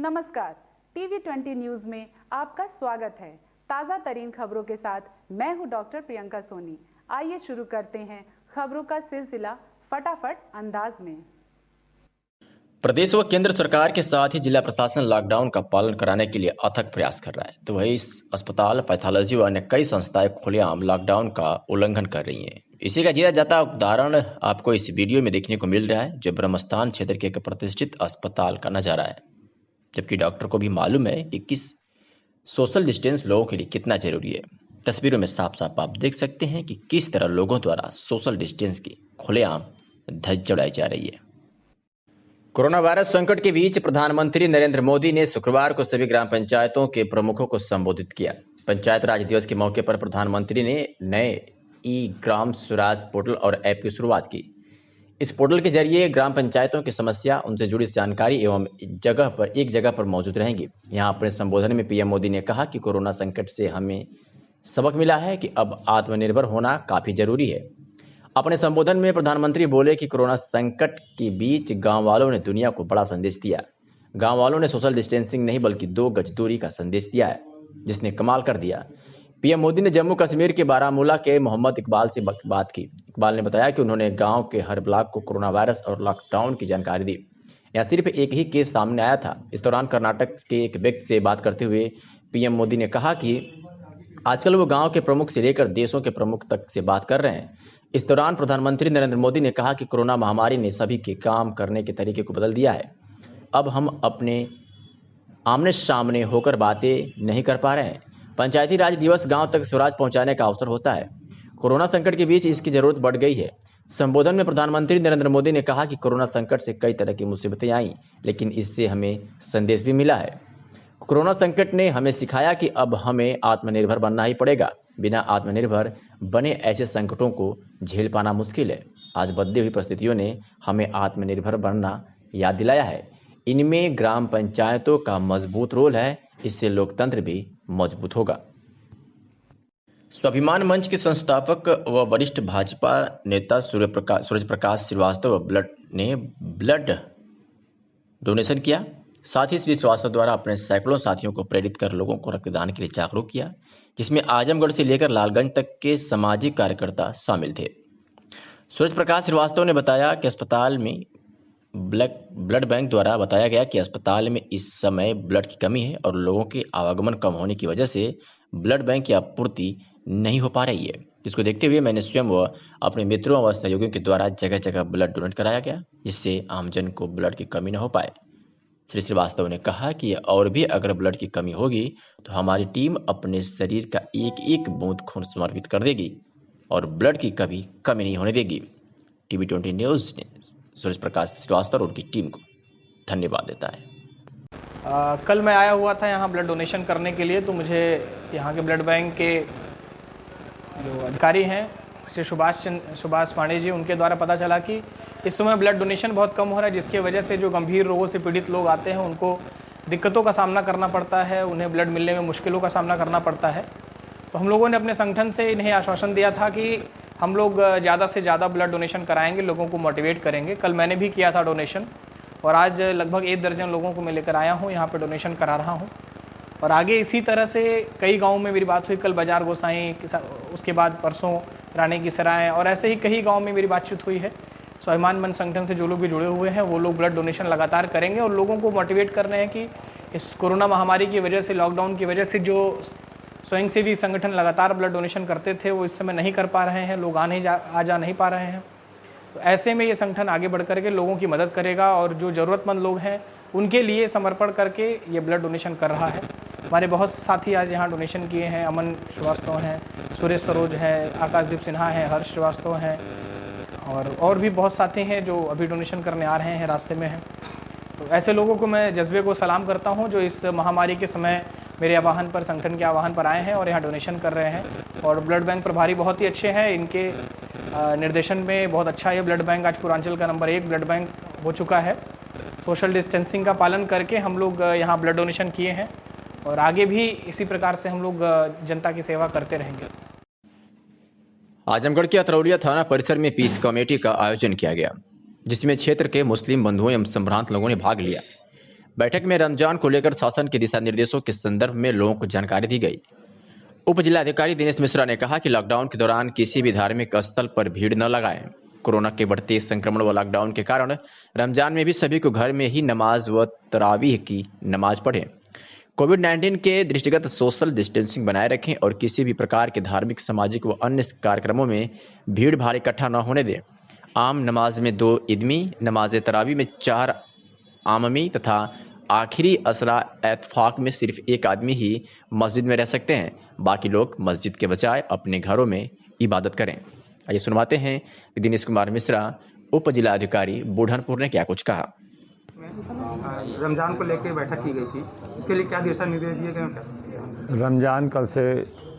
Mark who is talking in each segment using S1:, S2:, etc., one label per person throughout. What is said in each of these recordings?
S1: नमस्कार, TV20 news में आपका स्वागत है। ताज़ा तरीन खबरों के साथ मैं हूं डॉक्टर प्रियंका सोनी। आइए शुरू करते हैं खबरों का सिलसिला फटाफट अंदाज में।
S2: प्रदेश व केंद्र सरकार के साथ ही जिला प्रशासन लॉकडाउन का पालन कराने के लिए अथक प्रयास कर रहा है, तो वही अस्पताल, पैथोलॉजी व अन्य कई संस्थाएं खुलेआम लॉकडाउन का उल्लंघन कर रही हैं। इसी का जीता जाता उदाहरण आपको इस वीडियो में देखने को मिल रहा है, जो ब्रह्मस्थान क्षेत्र के एक प्रतिष्ठित अस्पताल का नजारा है। जबकि डॉक्टर को भी मालूम है कि किस सोशल डिस्टेंस लोगों के लिए कितना जरूरी है। तस्वीरों में साफ साफ आप देख सकते हैं कि किस तरह लोगों द्वारा सोशल डिस्टेंस की खुलेआम धज्जी चढ़ाई जा रही है। कोरोना वायरस संकट के बीच प्रधानमंत्री नरेंद्र मोदी ने शुक्रवार को सभी ग्राम पंचायतों के प्रमुखों को संबोधित किया। पंचायत राज दिवस के मौके पर प्रधानमंत्री ने नए ई ग्राम स्वराज पोर्टल और ऐप की शुरुआत की। इस पोर्टल के जरिए ग्राम पंचायतों की समस्या, उनसे जुड़ी जानकारी एवं एक जगह पर मौजूद रहेंगी। यहाँ अपने संबोधन में पीएम मोदी ने कहा कि कोरोना संकट से हमें सबक मिला है कि अब आत्मनिर्भर होना काफी जरूरी है। अपने संबोधन में प्रधानमंत्री बोले कि कोरोना संकट के बीच गांव वालों ने दुनिया को बड़ा संदेश दिया। गांव वालों ने सोशल डिस्टेंसिंग नहीं बल्कि 2 गज दूरी का संदेश दिया है, जिसने कमाल कर दिया। पीएम मोदी ने जम्मू कश्मीर के बारामूला के मोहम्मद इकबाल से बात की। इकबाल ने बताया कि उन्होंने गांव के हर ब्लॉक को कोरोना वायरस और लॉकडाउन की जानकारी दी। यहाँ सिर्फ एक ही केस सामने आया था। इस दौरान कर्नाटक के एक व्यक्ति से बात करते हुए पीएम मोदी ने कहा कि आजकल वो गांव के प्रमुख से लेकर देशों के प्रमुख तक से बात कर रहे हैं। इस दौरान प्रधानमंत्री नरेंद्र मोदी ने कहा कि कोरोना महामारी ने सभी के काम करने के तरीके को बदल दिया है। अब हम अपने आमने सामने होकर बातें नहीं कर पा रहे हैं। पंचायती राज दिवस गांव तक स्वराज पहुंचाने का अवसर होता है। कोरोना संकट के बीच इसकी जरूरत बढ़ गई है। संबोधन में प्रधानमंत्री नरेंद्र मोदी ने कहा कि कोरोना संकट से कई तरह की मुसीबतें आई, लेकिन इससे हमें संदेश भी मिला है। कोरोना संकट ने हमें सिखाया कि अब हमें आत्मनिर्भर बनना ही पड़ेगा। बिना आत्मनिर्भर बने ऐसे संकटों को झेल पाना मुश्किल है। आज बदली हुई परिस्थितियों ने हमें आत्मनिर्भर बनना याद दिलाया है। इनमें ग्राम पंचायतों का मजबूत रोल है, इससे लोकतंत्र भी मजबूत होगा। स्वाभिमान मंच के संस्थापक व वरिष्ठ भाजपा नेता सूरज प्रकाश श्रीवास्तव ने ब्लड डोनेशन किया। साथ ही श्री श्रीवास्तव द्वारा अपने सैकड़ों साथियों को प्रेरित कर लोगों को रक्तदान के लिए जागरूक किया, जिसमें आजमगढ़ से लेकर लालगंज तक के सामाजिक कार्यकर्ता शामिल थे। सूरज प्रकाश श्रीवास्तव ने बताया कि अस्पताल में ब्लड बैंक द्वारा बताया गया कि अस्पताल में इस समय ब्लड की कमी है और लोगों के आवागमन कम होने की वजह से ब्लड बैंक की आपूर्ति नहीं हो पा रही है। जिसको देखते हुए मैंने स्वयं व अपने मित्रों व सहयोगियों के द्वारा जगह जगह ब्लड डोनेट कराया गया, जिससे आमजन को ब्लड की कमी न हो पाए। श्री श्रीवास्तव ने कहा कि और भी अगर ब्लड की कमी होगी तो हमारी टीम अपने शरीर का एक एक बूंद खून समर्पित कर देगी और ब्लड की कभी कमी नहीं होने देगी। TV20 न्यूज़ ने सूरज प्रकाश श्रीवास्तव और उनकी टीम को धन्यवाद देता है।
S3: कल मैं आया हुआ था यहाँ ब्लड डोनेशन करने के लिए, तो मुझे यहाँ के ब्लड बैंक के जो अधिकारी हैं श्री सुभाष पांडे जी, उनके द्वारा पता चला कि इस समय ब्लड डोनेशन बहुत कम हो रहा है, जिसकी वजह से जो गंभीर रोगों से पीड़ित लोग आते हैं उनको दिक्कतों का सामना करना पड़ता है, उन्हें ब्लड मिलने में मुश्किलों का सामना करना पड़ता है। तो हम लोगों ने अपने संगठन से इन्हें आश्वासन दिया था कि हम लोग ज़्यादा से ज़्यादा ब्लड डोनेशन कराएंगे, लोगों को मोटिवेट करेंगे। कल मैंने भी किया था डोनेशन और आज लगभग 1 दर्जन लोगों को मैं लेकर आया हूँ, यहाँ पे डोनेशन करा रहा हूँ। और आगे इसी तरह से कई गाँव में मेरी बात हुई, कल बाजार गोसाई, उसके बाद परसों रानी की सराय, और ऐसे ही कई गाँव में मेरी बातचीत हुई है। स्वाभिमान मंच संगठन से जो लोग भी जुड़े हुए हैं वो लोग ब्लड डोनेशन लगातार करेंगे और लोगों को मोटिवेट कर रहे हैं कि इस कोरोना महामारी की वजह से, लॉकडाउन की वजह से जो स्वयंसेवी संगठन लगातार ब्लड डोनेशन करते थे वो इस समय नहीं कर पा रहे हैं, लोग आ जा नहीं पा रहे हैं। तो ऐसे में ये संगठन आगे बढ़ करके लोगों की मदद करेगा और जो ज़रूरतमंद लोग हैं उनके लिए समर्पण करके ये ब्लड डोनेशन कर रहा है। हमारे बहुत साथी आज यहाँ डोनेशन किए हैं। अमन श्रीवास्तव हैं, सुरेश सरोज है, आकाशदीप सिन्हा हैं, हर्ष श्रीवास्तव हैं और भी बहुत साथी हैं जो अभी डोनेशन करने आ रहे हैं, रास्ते में हैं। तो ऐसे लोगों को मैं जज्बे को सलाम करता हूँ जो इस महामारी के समय मेरे आह्वान पर, संगठन के आह्वान पर आए हैं और यहाँ डोनेशन कर रहे हैं। और ब्लड बैंक प्रभारी बहुत ही अच्छे हैं, इनके निर्देशन में बहुत अच्छा ये ब्लड बैंक आज पूर्वांचल का नंबर 1 ब्लड बैंक हो चुका है। सोशल डिस्टेंसिंग का पालन करके हम लोग यहाँ ब्लड डोनेशन किए हैं और आगे भी इसी प्रकार से हम लोग जनता की सेवा करते रहेंगे।
S2: आजमगढ़ के अतरौलिया थाना परिसर में पीस कमेटी का आयोजन किया गया, जिसमें क्षेत्र के मुस्लिम बंधुओं एवं संभ्रांत लोगों ने भाग लिया। बैठक में रमजान को लेकर शासन के दिशा निर्देशों के संदर्भ में लोगों को जानकारी दी गई। उप जिलाधिकारी दिनेश मिश्रा ने कहा कि लॉकडाउन के दौरान किसी भी धार्मिक स्थल पर भीड़ न लगाएं। कोरोना के बढ़ते संक्रमण व लॉकडाउन के कारण रमजान में भी सभी को घर में ही नमाज व तरावीह की नमाज पढ़ें। कोविड-19 के दृष्टिगत सोशल डिस्टेंसिंग बनाए रखें और किसी भी प्रकार के धार्मिक, सामाजिक व अन्य कार्यक्रमों में भीड़ भाड़ इकट्ठा न होने दें। आम नमाज में 2 इदमी, नमाज तरावी में 4 आममी तथा आखिरी असरा एतफाक में सिर्फ 1 आदमी ही मस्जिद में रह सकते हैं। बाकी लोग मस्जिद के बजाय अपने घरों में इबादत करें। आइए सुनवाते हैं दिनेश कुमार मिश्रा, उप जिलाधिकारी बुढ़नपुर ने क्या कुछ कहा।
S4: रमज़ान को लेकर बैठक की गई थी, इसके लिए क्या दिशा निर्देश दिए गए?
S5: रमज़ान कल से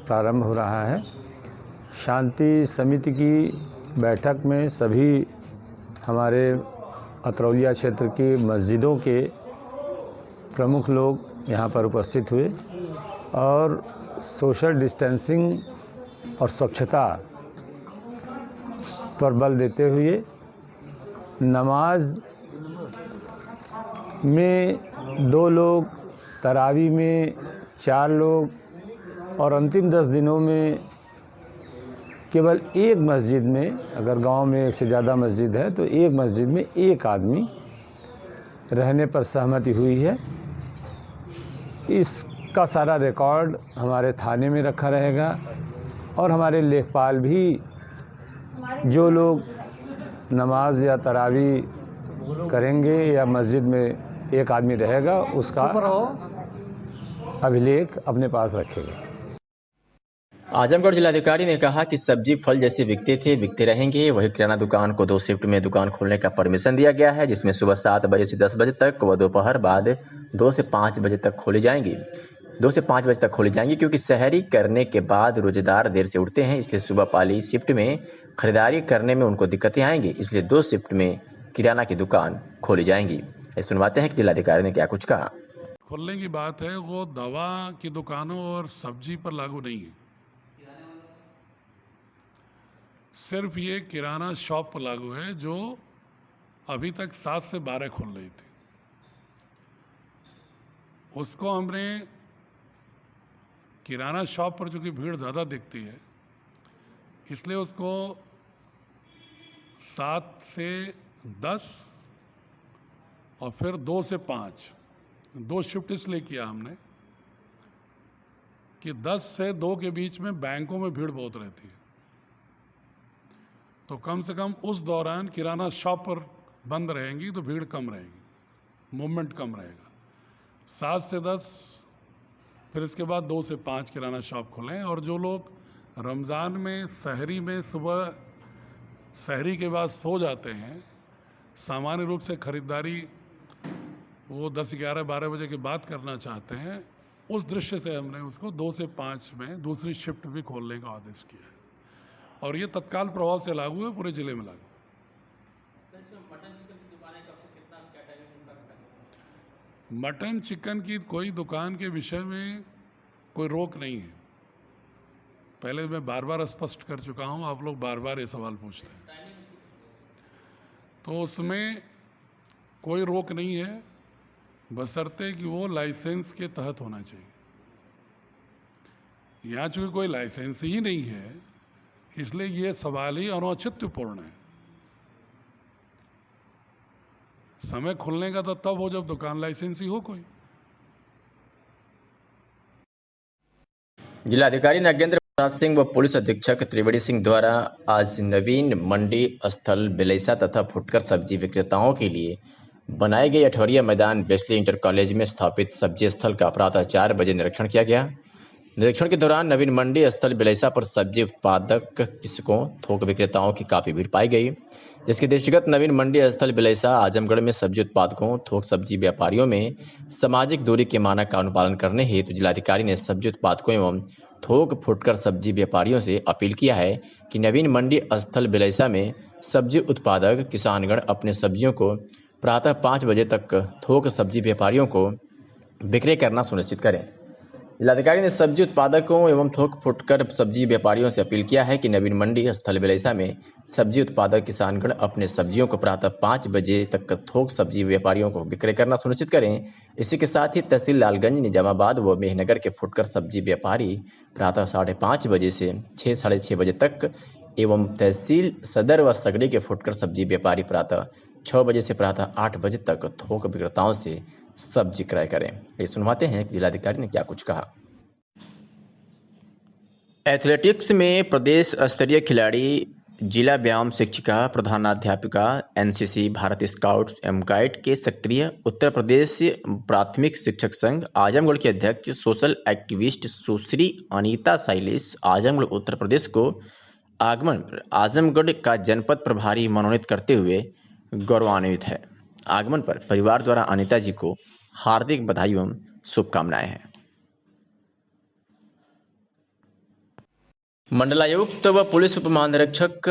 S5: प्रारंभ हो रहा है। शांति समिति की बैठक में सभी हमारे अतरौलिया क्षेत्र की मस्जिदों के प्रमुख लोग यहाँ पर उपस्थित हुए और सोशल डिस्टेंसिंग और स्वच्छता पर बल देते हुए नमाज में 2 लोग, तरावी में 4 लोग और अंतिम 10 दिनों में केवल 1 मस्जिद में, अगर गांव में 1 से ज़्यादा मस्जिद है तो 1 मस्जिद में 1 आदमी रहने पर सहमति हुई है। इसका सारा रिकॉर्ड हमारे थाने में रखा रहेगा और हमारे लेखपाल भी जो लोग नमाज या तरावी करेंगे या मस्जिद में 1 आदमी रहेगा उसका अभिलेख अपने पास रखेगा।
S2: आजमगढ़ जिलाधिकारी ने कहा कि सब्जी फल जैसे बिकते रहेंगे। वही किराना दुकान को 2 शिफ्ट में दुकान खोलने का परमिशन दिया गया है, जिसमें सुबह 7 बजे से 10 बजे तक व दोपहर बाद 2 से 5 बजे तक खोली जाएंगी। 2 से 5 बजे तक खोली जाएंगी क्योंकि शहरी करने के बाद रोजेदार देर से उठते हैं, इसलिए सुबह वाली शिफ्ट में खरीदारी करने में उनको दिक्कतें आएंगी, इसलिए 2 शिफ्ट में किराना की दुकान खोली जाएंगी। सुनवाते हैं कि जिलाधिकारी ने क्या कुछ कहा।
S6: खोलने की बात है वो दवा की दुकानों और सब्जी पर लागू नहीं है, सिर्फ ये किराना शॉप पर लागू है जो अभी तक 7 से 12 खुल रही थी। उसको हमने किराना शॉप पर चूंकि भीड़ ज़्यादा दिखती है इसलिए उसको 7 से 10 और फिर 2 से 5 2 शिफ्ट इसलिए किया हमने कि 10 से 2 के बीच में बैंकों में भीड़ बहुत रहती है, तो कम से कम उस दौरान किराना शॉप पर बंद रहेंगी तो भीड़ कम रहेगी, मूवमेंट कम रहेगा। 7 से 10 फिर इसके बाद 2 से 5 किराना शॉप खुलें। और जो लोग रमज़ान में सहरी में सुबह सहरी के बाद सो जाते हैं, सामान्य रूप से ख़रीदारी वो 10, 11, 12 बजे के बाद करना चाहते हैं, उस दृश्य से हमने उसको 2 से 5 में दूसरी शिफ्ट भी खोलने का आदेश किया है और ये तत्काल प्रभाव से लागू है, पूरे ज़िले में लागू। मटन चिकन की कोई दुकान के विषय में कोई रोक नहीं है, पहले मैं बार बार स्पष्ट कर चुका हूँ, आप लोग बार बार ये सवाल पूछते हैं, तो उसमें कोई रोक नहीं है बशर्ते कि वो लाइसेंस के तहत होना चाहिए। यहाँ चूँकि कोई लाइसेंस ही नहीं है इसलिए ये सवाल ही अनौचित्यपूर्ण है। समय खुलने का तो तब हो जब दुकान लाइसेंस ही हो कोई।
S2: जिलाधिकारी नागेंद्र प्रसाद सिंह व पुलिस अधीक्षक त्रिवेणी सिंह द्वारा आज नवीन मंडी स्थल बिलैसा तथा फुटकर सब्जी विक्रेताओं के लिए बनाए गए अठवरिया मैदान बेस्ली इंटर कॉलेज में स्थापित सब्जी स्थल का प्रातः 4 बजे निरीक्षण किया गया। निरीक्षण के दौरान नवीन मंडी स्थल बिलैसा पर सब्जी उत्पादक कृषकों, थोक विक्रेताओं की काफी भीड़ पाई गई, जिसके दृष्टिगत नवीन मंडी स्थल बिलैसा आजमगढ़ में सब्जी उत्पादकों, थोक सब्जी व्यापारियों में सामाजिक दूरी के मानक का अनुपालन करने हेतु जिलाधिकारी ने सब्जी उत्पादकों एवं थोक फुटकर सब्जी व्यापारियों से अपील किया है कि नवीन मंडी स्थल बिलैसा में सब्जी उत्पादक किसानगण अपने सब्जियों को प्रातः 5 बजे तक थोक सब्जी व्यापारियों को विक्रय करना सुनिश्चित करें। जिलाधिकारी ने सब्जी उत्पादकों एवं थोक फुटकर सब्जी व्यापारियों से अपील किया है कि नवीन मंडी स्थल बेलैसा में सब्जी उत्पादक किसानगण अपने सब्जियों को प्रातः 5 बजे तक थोक सब्जी व्यापारियों को विक्रय करना सुनिश्चित करें। इसी के साथ ही तहसील लालगंज, निजामाबाद व मेहनगर के फुटकर सब्जी व्यापारी प्रातः 5:30 बजे से 6 साढ़े 6 बजे तक एवं तहसील सदर व सगड़ी के फुटकर सब्जी व्यापारी प्रातः 6 बजे से प्रातः 8 बजे तक थोक विक्रेताओं से सब्जी क्रय करें। ये सुनवाते हैं कि जिलाधिकारी ने क्या कुछ कहा। एथलेटिक्स में प्रदेश स्तरीय खिलाड़ी, जिला व्यायाम शिक्षिका, प्रधानाध्यापिका, एनसीसी, भारत स्काउट्स एवं गाइड के सक्रिय, उत्तर प्रदेश प्राथमिक शिक्षक संघ आजमगढ़ के अध्यक्ष, सोशल एक्टिविस्ट सुश्री अनीता साइलिस आजमगढ़ उत्तर प्रदेश को आगमन पर आजमगढ़ का जनपद प्रभारी मनोनीत करते हुए गौरवान्वित है। आगमन पर परिवार द्वारा अनीता जी को हार्दिक बधाई एवं शुभकामनाएं हैं। मंडलायुक्त व पुलिस उप महानिरीक्षक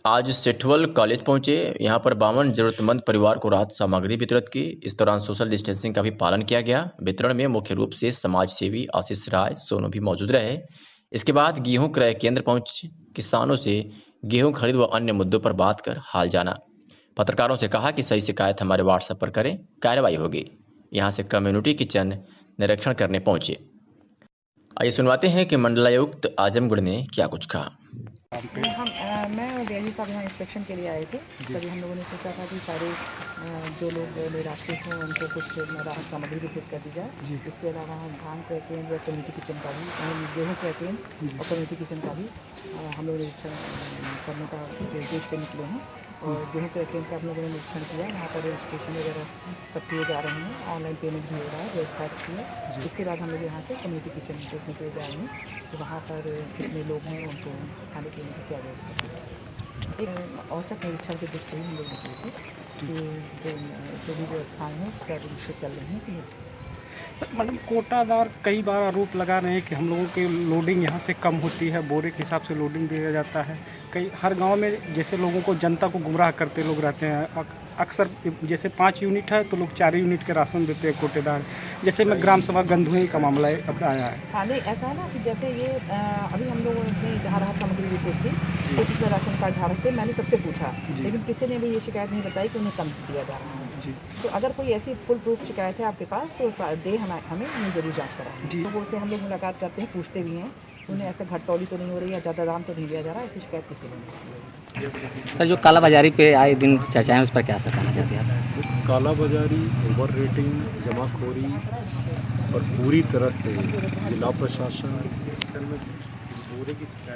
S2: आज सेठवल कॉलेज पहुंचे। यहां पर 52 जरूरतमंद परिवार को राहत सामग्री वितरित की। इस दौरान सोशल डिस्टेंसिंग का भी पालन किया गया। वितरण में मुख्य रूप से समाज सेवी आशीष राय सोनू भी मौजूद रहे। इसके बाद गेहूं क्रय केंद्र पहुंच किसानों से गेहूं खरीद व अन्य मुद्दों पर बात कर हाल जाना। पत्रकारों से कहा कि सही शिकायत हमारे व्हाट्सएप पर करें, कार्रवाई होगी। यहां से कम्युनिटी किचन निरीक्षण करने पहुंचे। आइए सुनवाते हैं कि मंडलायुक्त आजमगढ़ ने क्या कुछ कहा।
S7: मैं और डीआईजी साहब यहाँ इंस्पेक्शन के लिए आए थे। तभी हम लोगों ने सोचा था कि सारे जो लोग निराश्रित हैं उनको कुछ राहत सामग्री वितरित कर दी जाए। इसके अलावा हम धान क्रय केंद्र व कम्युनिटी किचन का भी, गेहूँ क्रय केंद्र और कम्युनिटी किचन का भी हम लोग निरीक्षण करने का उद्देश्य से निकले हैं। और गेहूँ क्रय केंद्र का हम लोगों ने निरीक्षण किया। वहाँ पर रजिस्ट्रेशन वगैरह सब किए जा रहे हैं, ऑनलाइन पेमेंट भी हो रहा है, व्यवस्था अच्छी है। इसके बाद हम लोग यहाँ से कम्युनिटी किचन देखने के लिए जाएंगे तो वहाँ पर कितने लोग हैं, उनको खाने पीने की क्या व्यवस्था की जाए। एक औचक निरीक्षण के दृष्टि से हम लोग निकले थे कि जो भी व्यवस्थाएँ हैं सुचारू रूप से चल रही हैं कि नहीं।
S8: सर मैडम, कोटादार कई बार आरोप लगा रहे हैं कि हम लोगों की लोडिंग यहाँ से कम होती है, बोरे के हिसाब से लोडिंग दिया जाता है। कई हर गांव में जैसे लोगों को, जनता को गुमराह करते लोग रहते हैं। अक्सर जैसे 5 यूनिट है तो लोग 4 यूनिट के राशन देते हैं कोटेदार। जैसे मैं ग्राम सभा गंधुई का मामला है अब आया है।
S7: हाँ नहीं, ऐसा है ना कि जैसे ये अभी हम लोगों ने जहाँ राहत सामग्री वितरित थी कुछ इसमें राशन कार्ड धारक थे, मैंने सबसे पूछा, लेकिन किसी ने भी ये शिकायत नहीं बताई कि उन्हें कम दिया जा रहा है। तो अगर कोई ऐसी फुल प्रूफ शिकायत है आपके पास तो हमें जरूर जाँच कराएं। लोगों से हम लोग मुलाकात करते हैं, पूछते भी हैं उन्हें ऐसे घटतौली तो नहीं हो रही या ज़्यादा दाम तो नहीं लिया जा रहा, ऐसी शिकायत किसी ने नहीं।
S9: सर जो कालाबाजारी पे आए दिन चर्चाएं, उस पर क्या असर करना चाहते हैं आप?
S10: कालाबाजारी, ओवर रेटिंग, जमाखोरी और पूरी तरह से जिला प्रशासन,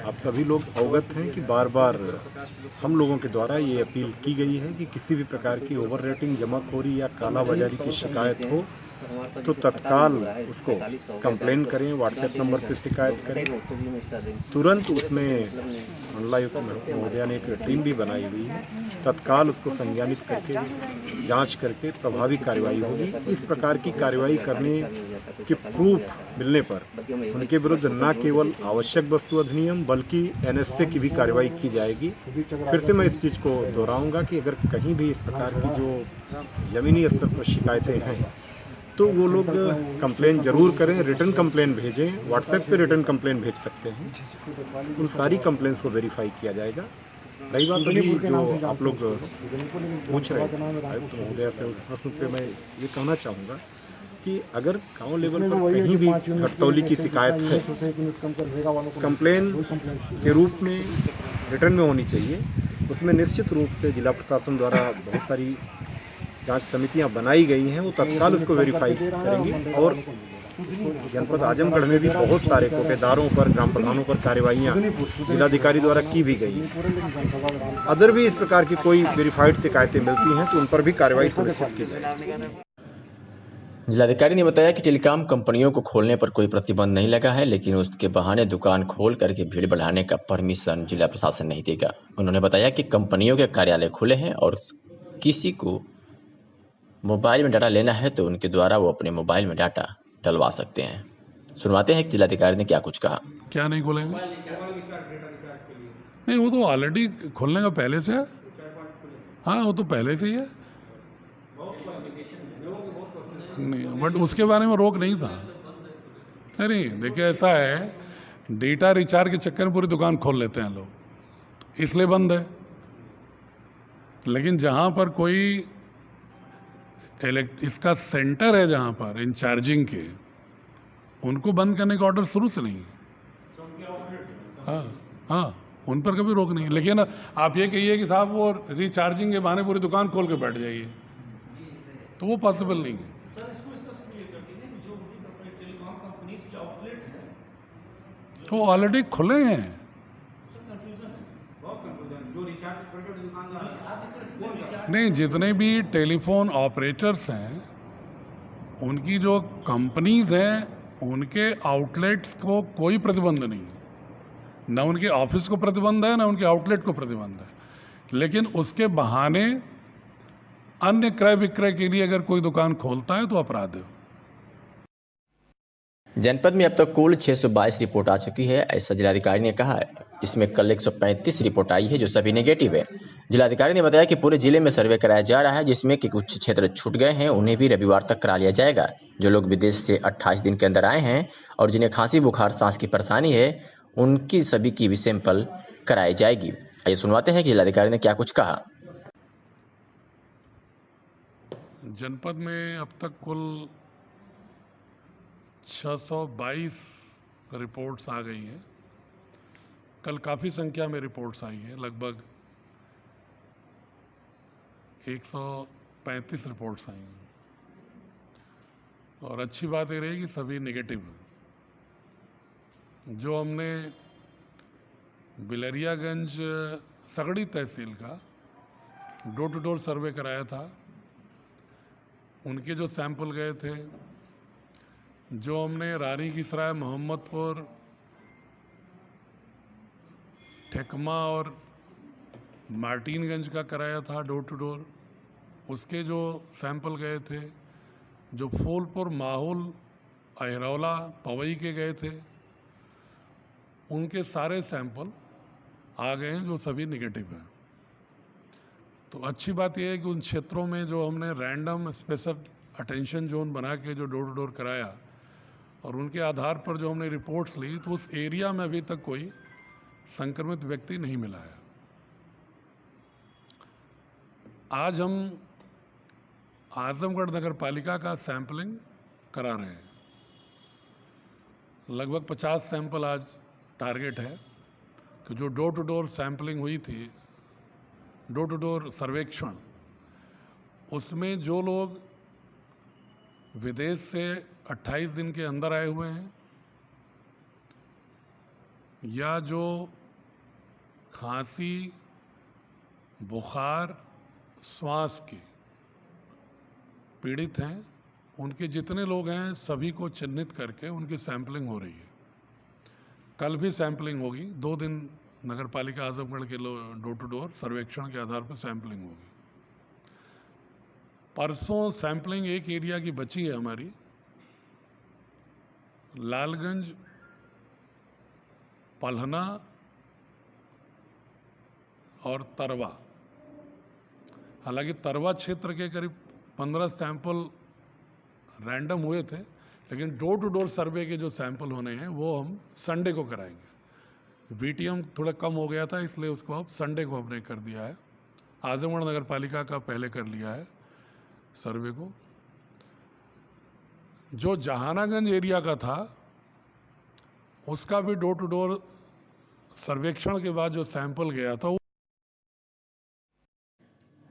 S10: आप सभी लोग अवगत हैं कि बार बार हम लोगों के द्वारा ये अपील की गई है कि किसी भी प्रकार की ओवर रेटिंग, जमाखोरी या कालाबाजारी की शिकायत हो तो तत्काल उसको कंप्लेन करें, व्हाट्सएप नंबर पर शिकायत करें। तुरंत उसमें मंडलायुक्त महोदया ने एक टीम भी बनाई हुई है, तत्काल उसको संज्ञानित करके जांच करके प्रभावी कार्रवाई होगी। इस प्रकार की कार्रवाई करने के प्रूफ मिलने पर उनके विरुद्ध न केवल आवश्यक वस्तु अधिनियम बल्कि एनएसए की भी कार्रवाई की जाएगी। फिर से मैं इस चीज़ को दोहराऊंगा कि अगर कहीं भी इस प्रकार की जो ज़मीनी स्तर पर शिकायतें हैं तो वो लोग कंप्लेन जरूर करें, रिटर्न कंप्लेन भेजें, व्हाट्सएप पे रिटर्न कंप्लेन भेज सकते हैं। उन सारी कंप्लेंट्स को वेरीफाई किया जाएगा। रही बात अभी जो आप लोग पूछ रहे थे आयुक्त महोदया से, उस प्रश्न पे मैं ये कहना चाहूँगा कि अगर गांव लेवल पर कहीं भी घटतौली की शिकायत है, कंप्लेन के रूप में रिटर्न में होनी चाहिए। उसमें निश्चित रूप से जिला प्रशासन द्वारा बहुत सारी जांच समितियां बनाई गई हैं, वो तत्काल उसको वेरीफाई करेंगे। और जनपद आजमगढ़ में भी बहुत सारे कोटेदारों पर, ग्राम प्रधानों पर कार्रवाइयाँ जिलाधिकारी द्वारा की भी गई। अदर भी इस प्रकार की कोई वेरीफाइड शिकायतें मिलती हैं तो उन पर भी कार्रवाई सुनिश्चित की जाएगी।
S2: जिलाधिकारी ने बताया कि टेलीकॉम कंपनियों को खोलने पर कोई प्रतिबंध नहीं लगा है, लेकिन उसके बहाने दुकान खोल करके भीड़ बढ़ाने का परमिशन जिला प्रशासन नहीं देगा। उन्होंने बताया कि कंपनियों के कार्यालय खुले हैं और किसी को मोबाइल में डाटा लेना है तो उनके द्वारा वो अपने मोबाइल में डाटा डलवा सकते हैं। सुनवाते हैं कि जिलाधिकारी ने क्या कुछ कहा।
S6: क्या नहीं खोलेंगे? नहीं, वो तो ऑलरेडी खोलने का पहले से है। हाँ, वो तो पहले से ही है। नहीं, बट उसके बारे में रोक नहीं था। नहीं, देखिए ऐसा है, डेटा रिचार्ज के चक्कर में पूरी दुकान खोल लेते हैं लोग, इसलिए बंद है। लेकिन जहाँ पर कोई इसका सेंटर है, जहाँ पर इन चार्जिंग के, उनको बंद करने का ऑर्डर शुरू से नहीं है। हाँ हाँ, उन पर कभी रोक नहीं है। लेकिन आप ये कहिए कि साहब वो रिचार्जिंग के बहाने पूरी दुकान खोल के बैठ जाइए, तो वो पॉसिबल नहीं है। तो ऑलरेडी खुले हैं। नहीं, जितने भी टेलीफोन ऑपरेटर्स हैं, उनकी जो कंपनीज हैं, उनके आउटलेट्स को कोई प्रतिबंध नहीं है। ना उनके ऑफिस को प्रतिबंध है, ना उनके आउटलेट को प्रतिबंध है। लेकिन उसके बहाने अन्य क्रय विक्रय के लिए अगर कोई दुकान खोलता है तो अपराध है।
S2: जनपद में अब तक कुल 622 रिपोर्ट आ चुकी है, ऐसा जिलाधिकारी ने कहा है। इसमें कल 135 रिपोर्ट आई है जो सभी नेगेटिव है। जिलाधिकारी ने बताया कि पूरे जिले में सर्वे कराया जा रहा है, जिसमें कि कुछ क्षेत्र छूट गए हैं, उन्हें भी रविवार तक करा लिया जाएगा। जो लोग विदेश से 28 दिन के अंदर आए हैं और जिन्हें खांसी बुखार सांस की परेशानी है, उनकी सभी की भी सैंपल कराई जाएगी। आइए सुनवाते हैं कि जिलाधिकारी ने क्या कुछ कहा।
S6: जनपद में अब तक कुल 622 रिपोर्ट्स आ गई हैं। कल काफ़ी संख्या में रिपोर्ट्स आई हैं, लगभग 135 रिपोर्ट्स आई हैं। और अच्छी बात ये रही कि सभी नेगेटिव हैं। जो हमने बिलरियागंज सगड़ी तहसील का डोर टू डोर सर्वे कराया था, उनके जो सैंपल गए थे, जो हमने रानी की सराय, मोहम्मदपुर, ठेकमा और मार्टिनगंज का कराया था डोर टू डोर, उसके जो सैंपल गए थे, जो फूलपुर, माहौल, अहिरौला, पवई के गए थे, उनके सारे सैंपल आ गए हैं जो सभी निगेटिव हैं। तो अच्छी बात यह है कि उन क्षेत्रों में जो हमने रैंडम स्पेशल अटेंशन जोन बना के जो डोर टू डोर कराया और उनके आधार पर जो हमने रिपोर्ट्स ली, तो उस एरिया में अभी तक कोई संक्रमित व्यक्ति नहीं मिला है। आज हम आजमगढ़ नगर पालिका का सैंपलिंग करा रहे हैं। लगभग 50 सैंपल आज टारगेट है कि जो डोर टू डोर सैंपलिंग हुई थी, डोर टू डोर सर्वेक्षण, उसमें जो लोग विदेश से 28 दिन के अंदर आए हुए हैं या जो खांसी, बुखार, श्वास के पीड़ित हैं, उनके जितने लोग हैं सभी को चिन्हित करके उनकी सैंपलिंग हो रही है। कल भी सैंपलिंग होगी। 2 दिन नगर पालिका आजमगढ़ के डोर टू डोर सर्वेक्षण के आधार पर सैंपलिंग होगी। परसों सैंपलिंग एक एरिया की बची है हमारी, लालगंज, पलहना और तरवा। हालांकि तरवा क्षेत्र के करीब 15 सैंपल रैंडम हुए थे, लेकिन डोर टू डोर सर्वे के जो सैंपल होने हैं वो हम संडे को कराएंगे। वीटीएम थोड़ा कम हो गया था, इसलिए उसको अब संडे को हमने कर दिया है। आजमगढ़ नगर पालिका का पहले कर लिया है सर्वे को। जो जहानागंज एरिया का था, उसका भी डोर टू डोर सर्वेक्षण के बाद जो सैंपल गया था,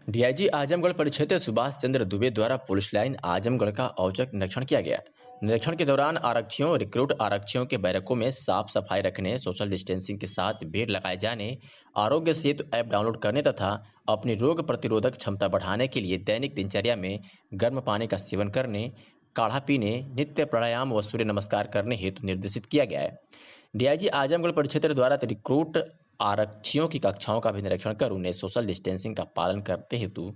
S2: डीआईजी आजमगढ़ परिक्षेत्र सुभाष चंद्र दुबे द्वारा पुलिस लाइन आजमगढ़ का औचक निरीक्षण किया गया। निरीक्षण के दौरान आरक्षियों, रिक्रूट आरक्षियों के बैरकों में साफ सफाई रखने, सोशल डिस्टेंसिंग के साथ भीड़ लगाए जाने, आरोग्य सेतु ऐप डाउनलोड करने तथा अपनी रोग प्रतिरोधक क्षमता बढ़ाने के लिए दैनिक दिनचर्या में गर्म पानी का सेवन करने, काढ़ा पीने, नित्य प्राणायाम व सूर्य नमस्कार करने हेतु निर्देशित किया गया है। डीआईजी आजमगढ़ परिक्षेत्र द्वारा रिक्रूट आरक्षियों की कक्षाओं का भी निरीक्षण कर उन्हें सोशल डिस्टेंसिंग का पालन करते हेतु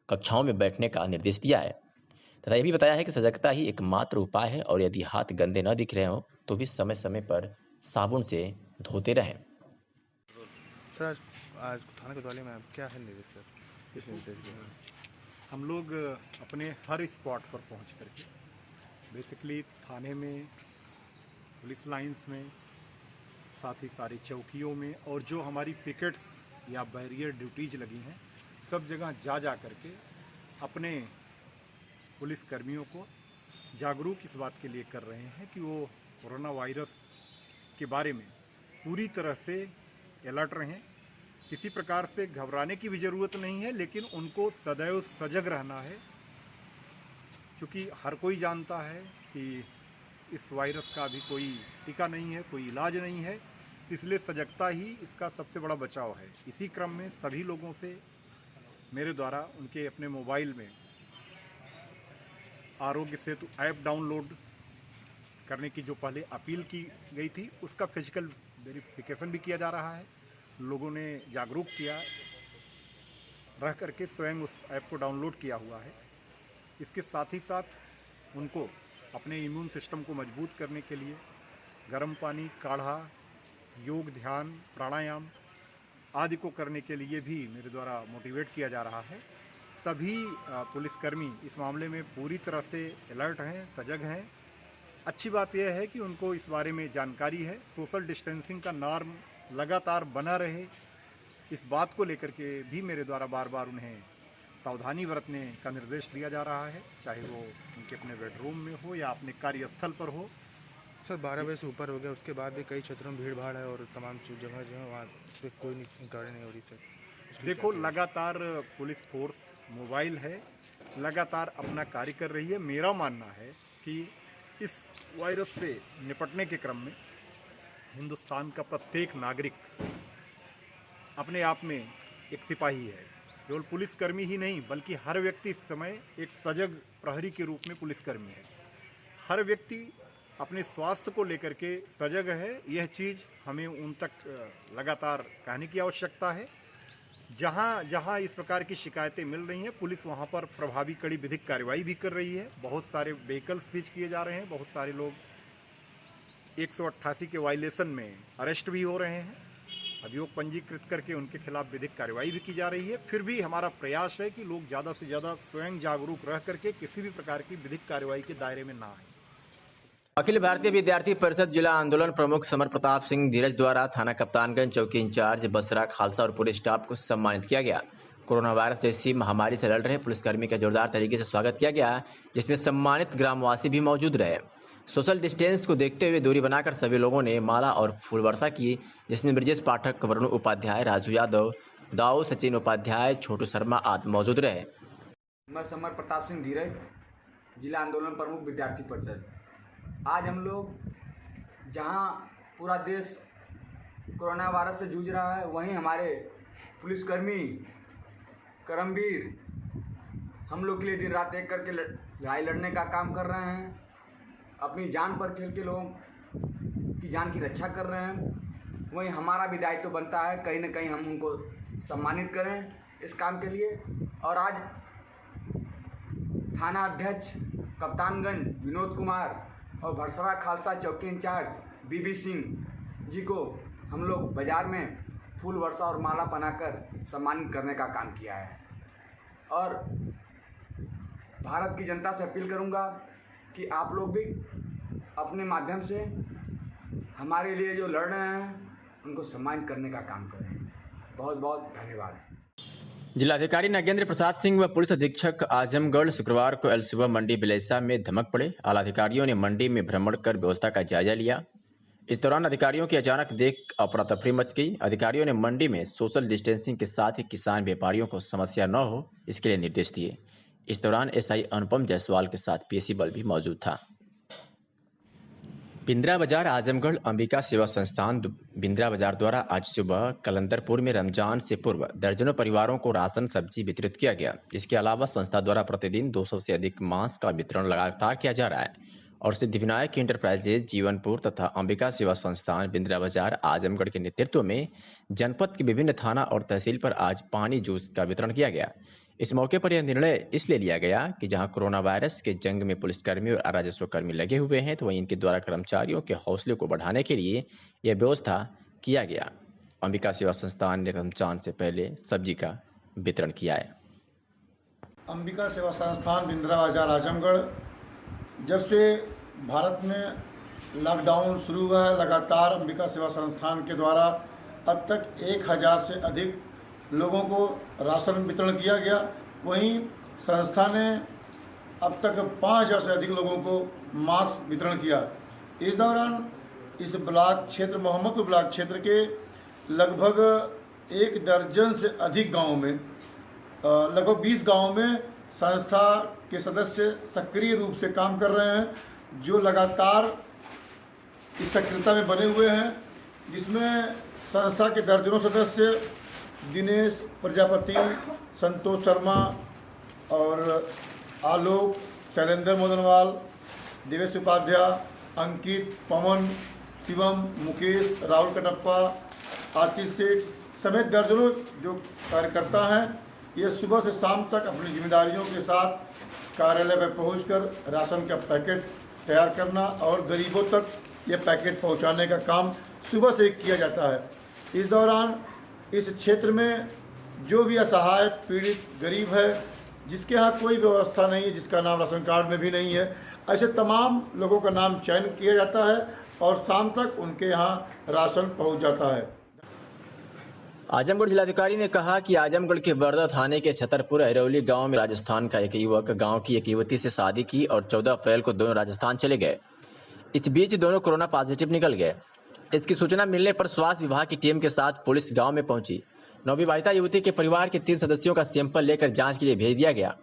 S2: कक्षाओं में बैठने का निर्देश दिया है तथा यह भी बताया है कि सजगता ही एकमात्र उपाय है और यदि हाथ गंदे न दिख रहे हों तो भी समय समय पर साबुन से धोते रहें।
S11: सर, आज थाना कोतवाली में क्या है निर्देश सर? किस निर्देश दिया?
S10: हम लोग अपने हर स्पॉट पर पहुंच करके बेसिकली थाने में पुलिस लाइंस में, साथ ही सारी चौकियों में, और जो हमारी पिकेट्स या बैरियर ड्यूटीज लगी हैं, सब जगह जा करके अपने पुलिस कर्मियों को जागरूक इस बात के लिए कर रहे हैं कि वो कोरोना वायरस के बारे में पूरी तरह से अलर्ट रहें। किसी प्रकार से घबराने की भी ज़रूरत नहीं है, लेकिन उनको सदैव सजग रहना है, क्योंकि हर कोई जानता है कि इस वायरस का भी कोई टीका नहीं है, कोई इलाज नहीं है, इसलिए सजगता ही इसका सबसे बड़ा बचाव है। इसी क्रम में सभी लोगों से मेरे द्वारा उनके अपने मोबाइल में आरोग्य सेतु ऐप डाउनलोड करने की जो पहले अपील की गई थी, उसका फिजिकल वेरिफिकेशन भी किया जा रहा है। लोगों ने जागरूक किया, रह करके स्वयं उस ऐप को डाउनलोड किया हुआ है। इसके साथ ही साथ उनको अपने इम्यून सिस्टम को मजबूत करने के लिए गर्म पानी, काढ़ा, योग, ध्यान, प्राणायाम आदि को करने के लिए भी मेरे द्वारा मोटिवेट किया जा रहा है। सभी पुलिसकर्मी इस मामले में पूरी तरह से अलर्ट हैं, सजग हैं। अच्छी बात यह है कि उनको इस बारे में जानकारी है। सोशल डिस्टेंसिंग का नॉर्म लगातार बना रहे, इस बात को लेकर के भी मेरे द्वारा बार बार उन्हें सावधानी बरतने का निर्देश दिया जा रहा है, चाहे वो उनके अपने बेडरूम में हो या अपने कार्यस्थल पर हो।
S11: सर 12 बजे से ऊपर हो गया, उसके बाद भी कई क्षेत्रों में भीड़ भाड़ है और तमाम जगह वहाँ से कोई इंक्वायरी नहीं हो रही सर।
S10: देखो, लगातार पुलिस फोर्स मोबाइल है, लगातार अपना कार्य कर रही है। मेरा मानना है कि इस वायरस से निपटने के क्रम में हिंदुस्तान का प्रत्येक नागरिक अपने आप में एक सिपाही है। केवल पुलिसकर्मी ही नहीं, बल्कि हर व्यक्ति इस समय एक सजग प्रहरी के रूप में पुलिसकर्मी है। हर व्यक्ति अपने स्वास्थ्य को लेकर के सजग है। यह चीज़ हमें उन तक लगातार कहने की आवश्यकता है। जहाँ जहाँ इस प्रकार की शिकायतें मिल रही हैं, पुलिस वहाँ पर प्रभावी कड़ी विधिक कार्रवाई भी कर रही है। बहुत सारे व्हीकल्स सीज किए जा रहे हैं, बहुत सारे लोग 188 के वायलेशन में अरेस्ट भी हो रहे हैं, अभियोग पंजीकृत करके उनके खिलाफ विधिक कार्रवाई भी की जा रही है। फिर भी हमारा प्रयास है कि लोग ज़्यादा से ज़्यादा स्वयं जागरूक रह करके किसी भी प्रकार की विधिक कार्रवाई के दायरे में ना आए।
S2: अखिल भारतीय विद्यार्थी परिषद जिला आंदोलन प्रमुख समर प्रताप सिंह धीरज द्वारा थाना कप्तानगंज चौकी इंचार्ज बसरा, खालसा और पूरे स्टाफ को सम्मानित किया गया। कोरोना वायरस जैसी महामारी से लड़ रहे पुलिसकर्मी का जोरदार तरीके से स्वागत किया गया, जिसमें सम्मानित ग्रामवासी भी मौजूद रहे। सोशल डिस्टेंस को देखते हुए दूरी बनाकर सभी लोगों ने माला और फूल वर्षा की, जिसमें ब्रजेश पाठक, वरुण उपाध्याय, राजू यादव, दाऊ, सचिन उपाध्याय, छोटू शर्मा आदि मौजूद रहे।
S12: मैं समर प्रताप सिंह धीरज, जिला आंदोलन प्रमुख विद्यार्थी परिषद। आज हम लोग जहां पूरा देश कोरोना वायरस से जूझ रहा है, वहीं हमारे पुलिसकर्मी करमवीर हम लोग के लिए दिन रात एक करके लड़ाई लड़ने का काम कर रहे हैं। अपनी जान पर खेल के लोगों की जान की रक्षा कर रहे हैं। वहीं हमारा भी दायित्व बनता है कहीं न कहीं हम उनको सम्मानित करें इस काम के लिए। और आज थाना अध्यक्ष कप्तानगंज विनोद कुमार और भरसरा खालसा चौकी इंचार्ज बीबी सिंह जी को हम लोग बाज़ार में फूल वर्षा और माला पहनाकर सम्मानित करने का काम किया है। और भारत की जनता से अपील करूंगा कि आप लोग भी अपने माध्यम से हमारे लिए जो लड़ रहे हैं उनको सम्मानित करने का काम करें। बहुत बहुत धन्यवाद।
S2: जिलाधिकारी नागेंद्र प्रसाद सिंह व पुलिस अधीक्षक आजमगढ़ शुक्रवार को एलसीबा मंडी बिलेसा में धमक पड़े। आलाधिकारियों ने मंडी में भ्रमण कर व्यवस्था का जायजा लिया। इस दौरान अधिकारियों की अचानक देख अफरा तफरी मच गई। अधिकारियों ने मंडी में सोशल डिस्टेंसिंग के साथ ही किसान व्यापारियों को समस्या न हो, इसके लिए निर्देश दिए। इस दौरान एसआई अनुपम जायसवाल के साथ पीएसी बल भी मौजूद था। बिंद्रा बाजार आजमगढ़ अंबिका सेवा संस्थान बिंद्रा बाजार द्वारा आज सुबह कलंदरपुर में रमजान से पूर्व दर्जनों परिवारों को राशन सब्जी वितरित किया गया। इसके अलावा संस्था द्वारा प्रतिदिन 200 से अधिक मांस का वितरण लगातार किया जा रहा है और सिद्धिविनायक इंटरप्राइजेज जीवनपुर तथा अंबिका सेवा संस्थान बिंद्रा बाजार आजमगढ़ के नेतृत्व में जनपद के विभिन्न थाना और तहसील पर आज पानी जूस का वितरण किया गया। इस मौके पर यह निर्णय इसलिए लिया गया कि जहां कोरोना वायरस के जंग में पुलिसकर्मी और राजस्व कर्मी लगे हुए हैं, तो वहीं इनके द्वारा कर्मचारियों के हौसले को बढ़ाने के लिए यह व्यवस्था किया गया। अंबिका सेवा संस्थान ने रमजान से पहले सब्जी का वितरण किया है।
S13: अंबिका सेवा संस्थान बिंद्रा बाजार आजमगढ़ जब से भारत में लॉकडाउन शुरू हुआ है, लगातार अंबिका सेवा संस्थान के द्वारा अब तक 1000 से अधिक लोगों को राशन वितरण किया गया। वहीं संस्था ने अब तक 5000 से अधिक लोगों को मास्क वितरण किया। इस दौरान इस ब्लॉक क्षेत्र मोहम्मदपुर ब्लॉक क्षेत्र के लगभग 1 दर्जन से अधिक गाँव में लगभग 20 गाँव में संस्था के सदस्य सक्रिय रूप से काम कर रहे हैं, जो लगातार इस सक्रियता में बने हुए हैं, जिसमें संस्था के दर्जनों सदस्य दिनेश प्रजापति, संतोष शर्मा और आलोक, शैलेंद्र मोदनवाल, देवेश उपाध्याय, अंकित, पवन, शिवम, मुकेश, राहुल कटप्पा, आतिश सेठ समेत दर्जनों जो कार्यकर्ता हैं, ये सुबह से शाम तक अपनी जिम्मेदारियों के साथ कार्यालय में पहुंचकर राशन का पैकेट तैयार करना और गरीबों तक ये पैकेट पहुंचाने का काम सुबह से किया जाता है। इस दौरान इस क्षेत्र में जो भी असहाय पीड़ित गरीब है, जिसके यहाँ कोई व्यवस्था नहीं है, जिसका नाम राशन कार्ड में भी नहीं है, ऐसे तमाम लोगों का नाम चयन किया जाता है और शाम तक उनके यहाँ राशन पहुँच जाता है।
S2: आजमगढ़ जिलाधिकारी ने कहा कि आजमगढ़ के वर्धा थाने के छतरपुर अरौली गांव में राजस्थान का एक युवक गांव की एक युवती से शादी की और 14 अप्रैल को दोनों राजस्थान चले गए। इस बीच दोनों कोरोना पॉजिटिव निकल गए। इसकी सूचना मिलने पर स्वास्थ्य विभाग की टीम के साथ पुलिस गांव में पहुंची। नवविवाहिता युवती के परिवार के 3 सदस्यों का सैंपल लेकर जांच के लिए भेज दिया गया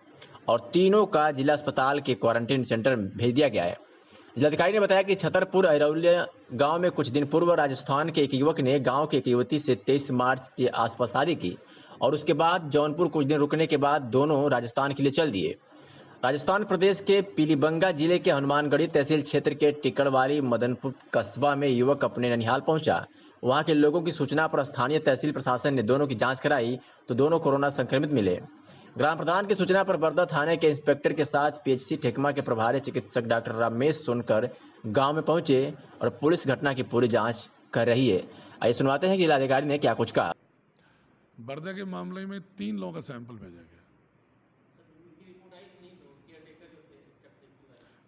S2: और तीनों का जिला अस्पताल के क्वारंटीन सेंटर में भेज दिया गया है। जिलाधिकारी ने बताया कि छतरपुर अरौलिया गांव में कुछ दिन पूर्व राजस्थान के एक युवक ने गांव की एक युवती से 23 मार्च के आसपास शादी की और उसके बाद जौनपुर कुछ दिन रुकने के बाद दोनों राजस्थान के लिए चल दिए। राजस्थान प्रदेश के पीलीबंगा जिले के हनुमानगढ़ी तहसील क्षेत्र के टिकड़वारी मदनपुर कस्बा में युवक अपने ननिहाल पहुंचा। वहां के लोगों की सूचना पर स्थानीय तहसील प्रशासन ने दोनों की जांच कराई तो दोनों कोरोना संक्रमित मिले। ग्राम प्रधान की सूचना पर वर्धा थाने के इंस्पेक्टर के साथ पीएचसी ठेकमा के प्रभारी चिकित्सक डॉक्टर रमेश सोनकर गांव में पहुंचे और पुलिस घटना की पूरी जांच कर रही है। आइए सुनवाते हैं कि जिलाधिकारी ने क्या कुछ कहा।
S6: वर्धा के मामले में 3 लोगों का सैंपल भेजा गया।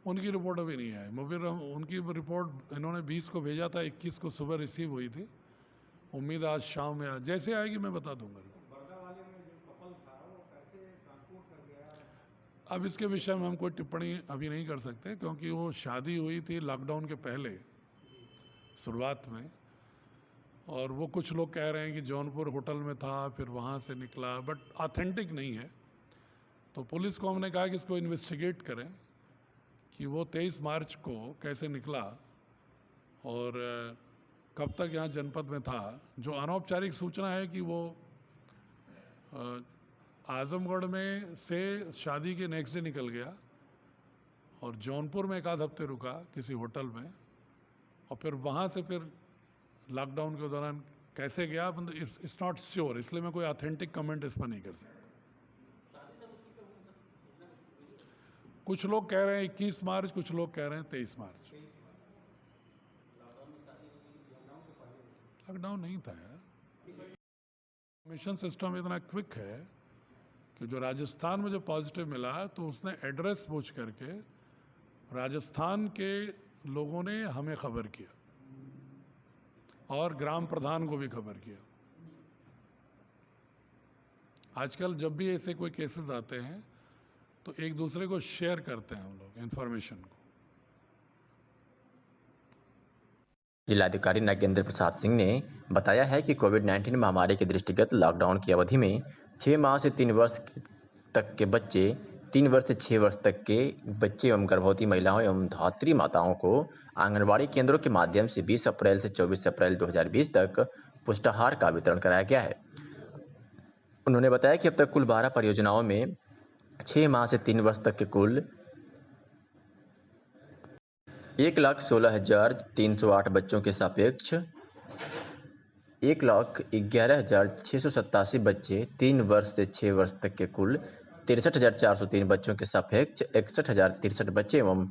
S6: उनकी रिपोर्ट अभी नहीं आई। मुबीर उनकी रिपोर्ट इन्होंने 20 को भेजा था, 21 को सुबह रिसीव हुई थी। उम्मीद आज शाम में जैसे आएगी मैं बता दूंगा। अब इसके विषय में हम कोई टिप्पणी अभी नहीं कर सकते, क्योंकि वो शादी हुई थी लॉकडाउन के पहले शुरुआत में, और वो कुछ लोग कह रहे हैं कि जौनपुर होटल में था फिर वहाँ से निकला, बट ऑथेंटिक नहीं है। तो पुलिस को हमने कहा कि इसको इन्वेस्टिगेट करें कि वो 23 मार्च को कैसे निकला और कब तक यहाँ जनपद में था। जो अनौपचारिक सूचना है कि वो आजमगढ़ में से शादी के नेक्स्ट डे निकल गया और जौनपुर में 1 हफ्ते रुका किसी होटल में, और फिर वहाँ से फिर लॉकडाउन के दौरान कैसे गया इट्स नॉट श्योर, इसलिए मैं कोई ऑथेंटिक कमेंट इस पर नहीं कर सकता। कुछ लोग कह रहे हैं 21 मार्च, कुछ लोग कह रहे हैं 23 मार्च। लॉकडाउन नहीं था यार। इन्फॉर्मेशन सिस्टम इतना क्विक है कि जो राजस्थान में जो पॉजिटिव मिला तो उसने एड्रेस पूछ करके राजस्थान के लोगों ने हमें खबर किया और ग्राम प्रधान को भी खबर किया। आजकल जब भी ऐसे कोई केसेस आते हैं तो एक दूसरे को शेयर करते हैं हम लोग इन्फॉर्मेशन को।
S2: जिलाधिकारी नागेंद्र प्रसाद सिंह ने बताया है कि कोविड-19 महामारी के दृष्टिगत लॉकडाउन की अवधि में 6 माह से 3 वर्ष तक के बच्चे, 3 वर्ष से 6 वर्ष तक के बच्चे एवं गर्भवती महिलाओं एवं धात्री माताओं को आंगनबाड़ी केंद्रों के माध्यम से 20 अप्रैल से 24 अप्रैल 2020 तक पुष्टाहार का वितरण कराया गया है। उन्होंने बताया कि अब तक कुल 12 परियोजनाओं में 6 माह से 3 वर्ष तक के कुल 1,16,308 बच्चों के सापेक्ष 1,11,687 बच्चे, 3 वर्ष से 6 वर्ष तक के कुल 63,403 बच्चों के सापेक्ष 61,063 बच्चे एवं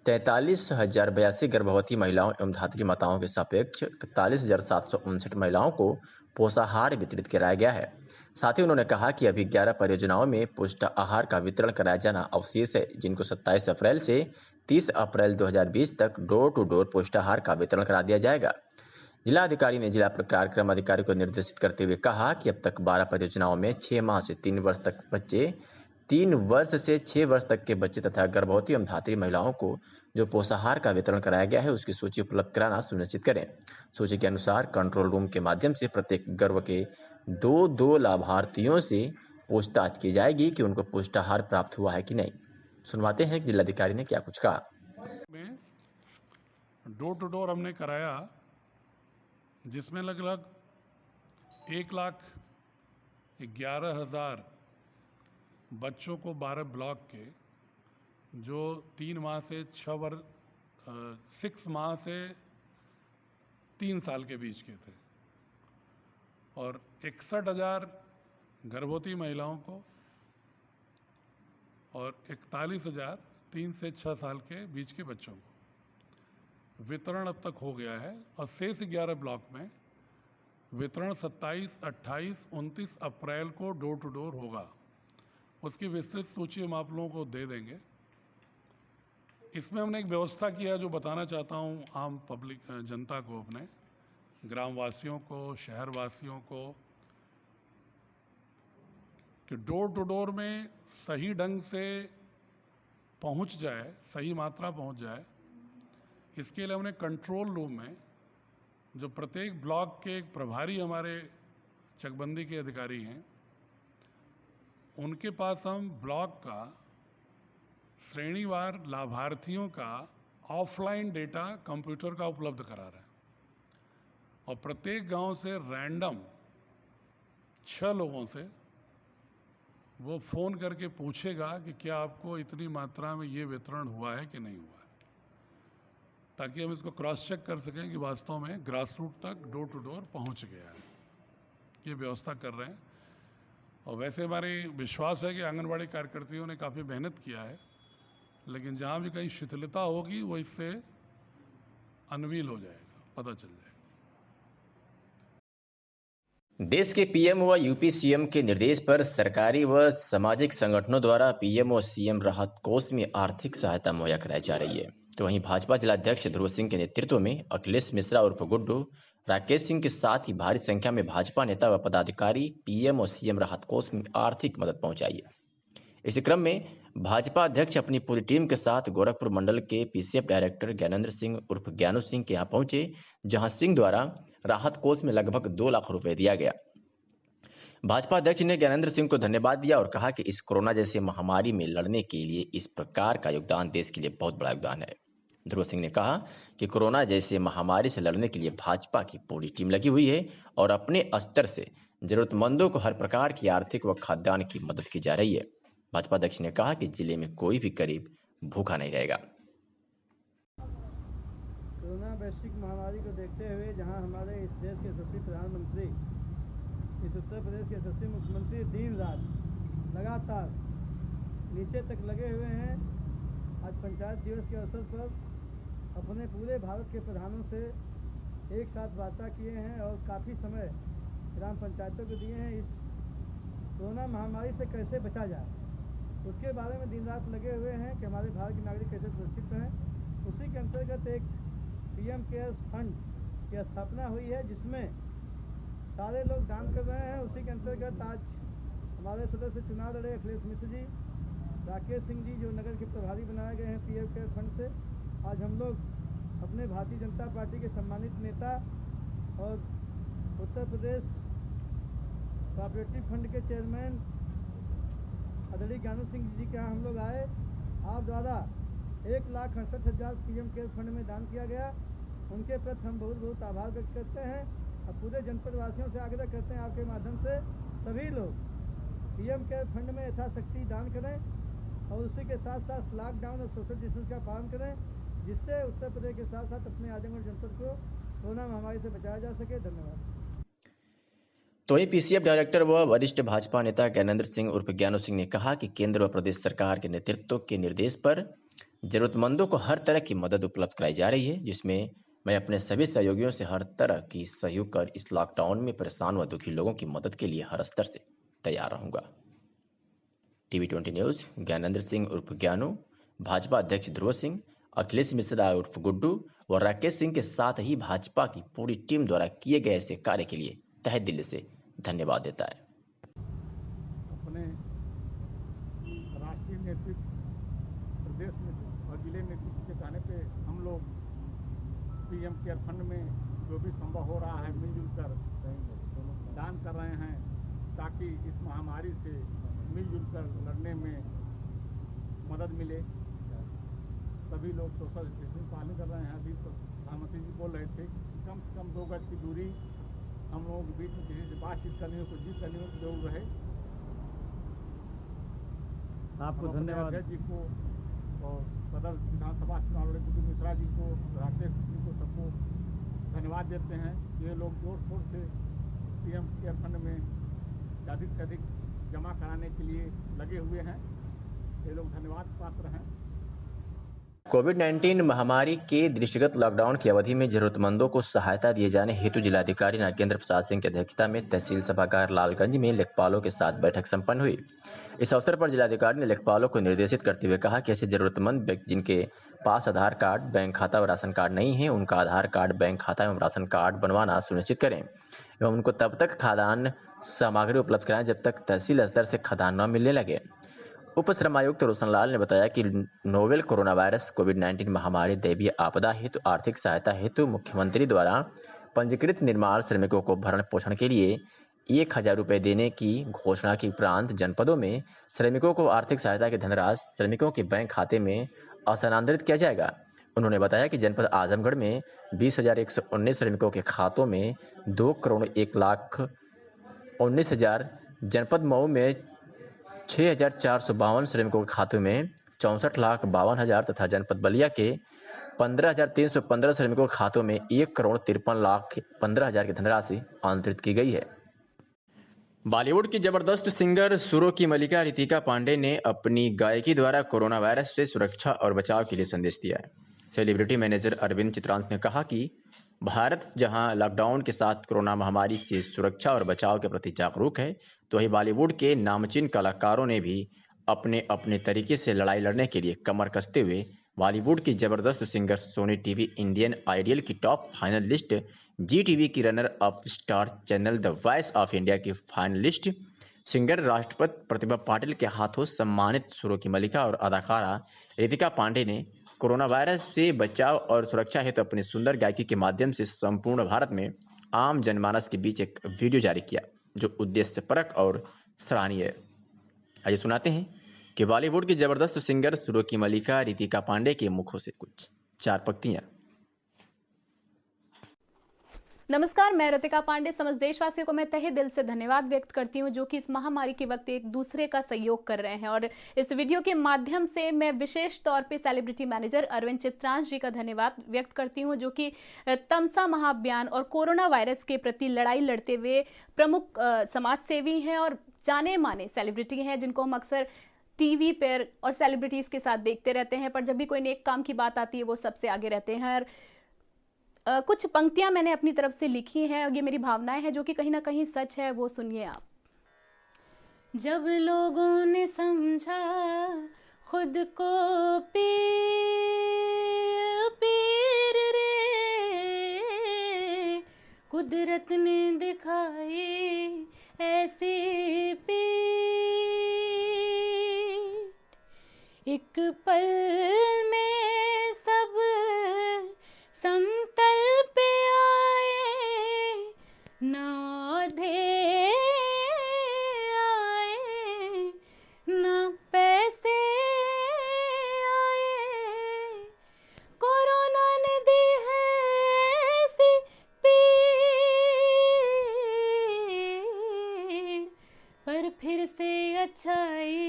S2: 43,082 गर्भवती महिलाओं एवं धात्री माताओं के सापेक्ष 41,759 महिलाओं को पोषाहार वितरित कराया गया है। साथ ही उन्होंने कहा कि अभी 11 परियोजनाओं में पुष्ट आहार का वितरण कराया जाना अवशेष है, जिनको 27 अप्रैल से 30 अप्रैल 2020 तक डोर टू डोर पोस्टाहार का वितरण करा दिया जाएगा। जिला अधिकारी ने जिला कार्यक्रम अधिकारी को निर्देशित करते हुए कहा कि अब तक 12 परियोजनाओं में 6 माह से 3 वर्ष तक बच्चे, 3 वर्ष से 6 वर्ष तक के बच्चे तथा गर्भवती एवं धात्री महिलाओं को जो पोषाहार का वितरण कराया गया है उसकी सूची उपलब्ध कराना सुनिश्चित करें। सूची के अनुसार कंट्रोल रूम के माध्यम से प्रत्येक गर्भ के 2 लाभार्थियों से पूछताछ की जाएगी कि उनको पोषाहार प्राप्त हुआ है कि नहीं। सुनवाते हैं कि जिलाधिकारी ने क्या कुछ कहा।
S6: डोर टू डोर हमने कराया, जिसमें लगभग 1,11,000 बच्चों को 12 ब्लॉक के जो 3 माह से 6 माह से 3 साल के बीच के थे और 61,000 गर्भवती महिलाओं को और 41,000 3 से 6 साल के बीच के बच्चों को वितरण अब तक हो गया है और शेष 11 ब्लॉक में वितरण 27, 28, 29 अप्रैल को डोर टू डोर होगा। उसकी विस्तृत सूची हम आप लोगों को दे देंगे। इसमें हमने एक व्यवस्था किया है जो बताना चाहता हूँ आम पब्लिक जनता को, अपने ग्रामवासियों को, शहरवासियों को, कि डोर टू डोर में सही ढंग से पहुँच जाए, सही मात्रा पहुँच जाए। इसके लिए हमने कंट्रोल रूम में जो प्रत्येक ब्लॉक के एक प्रभारी हमारे चकबंदी के अधिकारी हैं, उनके पास हम ब्लॉक का श्रेणीवार लाभार्थियों का ऑफलाइन डेटा कंप्यूटर का उपलब्ध करा रहे हैं और प्रत्येक गांव से रैंडम 6 लोगों से वो फ़ोन करके पूछेगा कि क्या आपको इतनी मात्रा में ये वितरण हुआ है कि नहीं हुआ है, ताकि हम इसको क्रॉस चेक कर सकें कि वास्तव में ग्रास रूट तक डोर टू डोर पहुंच गया है। ये व्यवस्था कर रहे हैं और वैसे हमारे विश्वास है कि आंगनबाड़ी कार्यकर्तियों ने काफ़ी मेहनत किया है, लेकिन जहाँ भी कहीं शिथिलता होगी वो इससे अनवील हो जाएगा, पता चल जाएगा।
S2: देश के पीएम व यूपी सीएम के निर्देश पर सरकारी व सामाजिक संगठनों द्वारा पीएम और सीएम राहत कोष में आर्थिक सहायता मुहैया कराई जा रही है। तो वहीं भाजपा जिलाध्यक्ष ध्रुव सिंह के नेतृत्व में अखिलेश मिश्रा उर्फ गुड्डू, राकेश सिंह के साथ ही भारी संख्या में भाजपा नेता व पदाधिकारी पीएम और सीएम राहत कोष में आर्थिक मदद पहुंचाई है। इसी क्रम में भाजपा अध्यक्ष अपनी पूरी टीम के साथ गोरखपुर मंडल के पीसीएफ डायरेक्टर ज्ञानेंद्र सिंह उर्फ ज्ञानू सिंह के यहाँ पहुंचे, जहां सिंह द्वारा राहत कोष में लगभग 2 लाख रुपए दिया गया। भाजपा अध्यक्ष ने ज्ञानेंद्र सिंह को धन्यवाद दिया और कहा कि इस कोरोना जैसे महामारी में लड़ने के लिए इस प्रकार का योगदान देश के लिए बहुत बड़ा योगदान है। ध्रुव सिंह ने कहा कि कोरोना जैसे महामारी से लड़ने के लिए भाजपा की पूरी टीम लगी हुई है और अपने स्तर से जरूरतमंदों को हर प्रकार की आर्थिक व खाद्यान्न की मदद की जा रही है। भाजपा अध्यक्ष ने कहा कि जिले में कोई भी गरीब भूखा नहीं रहेगा।
S14: कोरोना वैश्विक महामारी को देखते हुए जहां हमारे इस देश के यशस्वी प्रधानमंत्री, इस उत्तर प्रदेश के यशस्वी मुख्यमंत्री दिन रात लगातार नीचे तक लगे हुए हैं, आज पंचायत दिवस के अवसर पर अपने पूरे भारत के प्रधानों से एक साथ वार्ता किए हैं और काफ़ी समय ग्राम पंचायतों को दिए हैं। इस कोरोना महामारी से कैसे बचा जाए उसके बारे में दिन रात लगे हुए हैं कि हमारे भारत के नागरिक कैसे सुरक्षित रहें। उसी के अंतर्गत एक पीएम केयर्स फंड की स्थापना हुई है, जिसमें सारे लोग दान कर रहे हैं। उसी के अंतर्गत आज हमारे सदस्य चुनाव लड़े अखिलेश मिश्र जी, राकेश सिंह जी जो नगर के प्रभारी बनाए गए हैं पीएम केयर फंड से, आज हम लोग अपने भारतीय जनता पार्टी के सम्मानित नेता और उत्तर प्रदेश कोऑपरेटिव फंड के चेयरमैन आदरणीय ज्ञानू सिंह जी के यहाँ हम लोग आए। आप द्वारा 1,68,000 पीएम केयर फंड में दान किया गया, उनके प्रति हम बहुत बहुत आभार व्यक्त करते हैं और पूरे जनपद वासियों से आग्रह करते हैं आपके माध्यम से सभी लोग पीएम केयर फंड में यथाशक्ति दान करें और उसी के साथ साथ लॉकडाउन और सोशल डिस्टेंस का पालन करें, जिससे उत्तर प्रदेश के साथ साथ अपने आजमगढ़ जनपद को कोरोना महामारी से बचाया जा सके। धन्यवाद।
S2: तो वहीं पीसीएफ डायरेक्टर व वरिष्ठ भाजपा नेता ज्ञानेंद्र सिंह उर्फ ज्ञानू सिंह ने कहा कि केंद्र व प्रदेश सरकार के नेतृत्व के निर्देश पर जरूरतमंदों को हर तरह की मदद उपलब्ध कराई जा रही है, जिसमें मैं अपने सभी सहयोगियों से हर तरह की सहयोग कर इस लॉकडाउन में परेशान व दुखी लोगों की मदद के लिए हर स्तर से तैयार रहूंगा। टीवी 20 न्यूज ज्ञानेंद्र सिंह उर्फ ज्ञानू, भाजपा अध्यक्ष ध्रुव सिंह अखिलेश मिश्रा उर्फ गुड्डू व राकेश सिंह के साथ ही भाजपा की पूरी टीम द्वारा किए गए ऐसे कार्य के लिए तहे दिल से धन्यवाद देता है।
S15: अपने राष्ट्रीय नेतृत्व, प्रदेश नेतृत्व और जिले नेतृत्व के कहने पे हम लोग पीएम केयर फंड में जो भी संभव हो रहा है मिलजुल कर दान कर रहे हैं, ताकि इस महामारी से मिलजुल कर लड़ने में मदद मिले। सभी लोग सोशल डिस्टेंसिंग पालन कर रहे हैं। अभी प्रधानमंत्री जी बोल रहे थे कि कम से कम 2 गज की दूरी हम लोगों के बीच में किसी से बातचीत करनी हो, कुछ चीज करनी हो तो जरूर रहे। आपको धन्यवाद जी को और सदर विधानसभा चुनाव लड़े गुड्डू मिश्रा जी को, राकेश जी को, सबको धन्यवाद देते हैं। ये लोग जोर शोर से पीएम केयर फंड में अधिक से अधिक जमा कराने के लिए लगे हुए हैं। ये लोग धन्यवाद पात्र हैं।
S2: कोविड-19 महामारी के दृष्टिगत लॉकडाउन की अवधि में जरूरतमंदों को सहायता दिए जाने हेतु जिलाधिकारी नागेंद्र प्रसाद सिंह की अध्यक्षता में तहसील सभागार लालगंज में लेखपालों के साथ बैठक संपन्न हुई। इस अवसर पर जिलाधिकारी ने लेखपालों को निर्देशित करते हुए कहा कि ऐसे जरूरतमंद व्यक्ति जिनके पास आधार कार्ड, बैंक खाता व राशन कार्ड नहीं है, उनका आधार कार्ड, बैंक खाता एवं राशन कार्ड बनवाना सुनिश्चित करें एवं उनको तब तक खाद्यान्न सामग्री उपलब्ध कराएं जब तक तहसील स्तर से खाद्यान्न न मिलने लगे। उप श्रमायुक्त रोशनलाल ने बताया कि नोवेल कोरोना वायरस कोविड-19 महामारी दैवीय आपदा हेतु आर्थिक सहायता हेतु मुख्यमंत्री द्वारा पंजीकृत निर्माण श्रमिकों को भरण पोषण के लिए 1000 रुपये देने की घोषणा के उपरांत जनपदों में श्रमिकों को आर्थिक सहायता की धनराशि श्रमिकों के बैंक खाते में स्थानांतरित किया जाएगा। उन्होंने बताया कि जनपद आजमगढ़ में 20,119 श्रमिकों के खातों में 2,01,19,000, जनपद मऊ में 6,452 श्रमिकों के खातों में 64,52,000 तथा जनपद बलिया के 15,315 श्रमिकों के खातों में 1,53,15,000 की धनराशि आंतरित की गई है। बॉलीवुड की जबरदस्त सिंगर सुरों की मलिका रितिका पांडे ने अपनी गायकी द्वारा कोरोना वायरस से सुरक्षा और बचाव के लिए संदेश दिया है। सेलिब्रिटी मैनेजर अरविंद चित्रांश ने कहा कि भारत जहां लॉकडाउन के साथ कोरोना महामारी से सुरक्षा और बचाव के प्रति जागरूक है, तो वहीं बॉलीवुड के नामचीन कलाकारों ने भी अपने अपने तरीके से लड़ाई लड़ने के लिए कमर कसते हुए बॉलीवुड की जबरदस्त singer Sony TV Indian ideal की टॉप फाइनलिस्ट, जी टीवी की runner up star channel the voice of India की फाइनलिस्ट सिंगर राष्ट्रपति प्रतिभा पाटिल के हाथों सम्मानित सुरों की मलिका और अदाकारा रितिका पांडे ने कोरोना वायरस से बचाव और सुरक्षा हेतु अपनी सुंदर गायकी के माध्यम से संपूर्ण भारत में आम जनमानस के बीच एक वीडियो जारी किया, जो उद्देश्यपरक और सराहनीय है। आइए सुनाते हैं कि बॉलीवुड की जबरदस्त सिंगर सुरों की मलिका रितिका पांडे के मुखों से कुछ 4 पंक्तियां।
S16: नमस्कार, मैं रितिका पांडे। समस्त देशवासियों को मैं तहे दिल से धन्यवाद व्यक्त करती हूं जो कि इस महामारी के वक्त एक दूसरे का सहयोग कर रहे हैं। और इस वीडियो के माध्यम से मैं विशेष तौर पे सेलिब्रिटी मैनेजर अरविंद चित्रांश जी का धन्यवाद व्यक्त करती हूं, जो कि तमसा महाअभियान और कोरोना वायरस के प्रति लड़ाई लड़ते हुए प्रमुख समाज सेवी हैं और जाने माने सेलिब्रिटी हैं, जिनको हम अक्सर टीवी पर और सेलिब्रिटीज़ के साथ देखते रहते हैं, पर जब भी कोई नेक काम की बात आती है वो सबसे आगे रहते हैं। और कुछ पंक्तियां मैंने अपनी तरफ से लिखी हैं और ये मेरी भावनाएं हैं जो कि कहीं ना कहीं सच है, वो सुनिए आप। जब लोगों ने समझा खुद को पीर पीर रे, कुदरत ने दिखाई ऐसी पीठ, एक पल में सब समतल पे आए, ना औधे आए ना पैसे आए, कोरोना ने दी है ऐसी पीड़, पर फिर से अच्छाई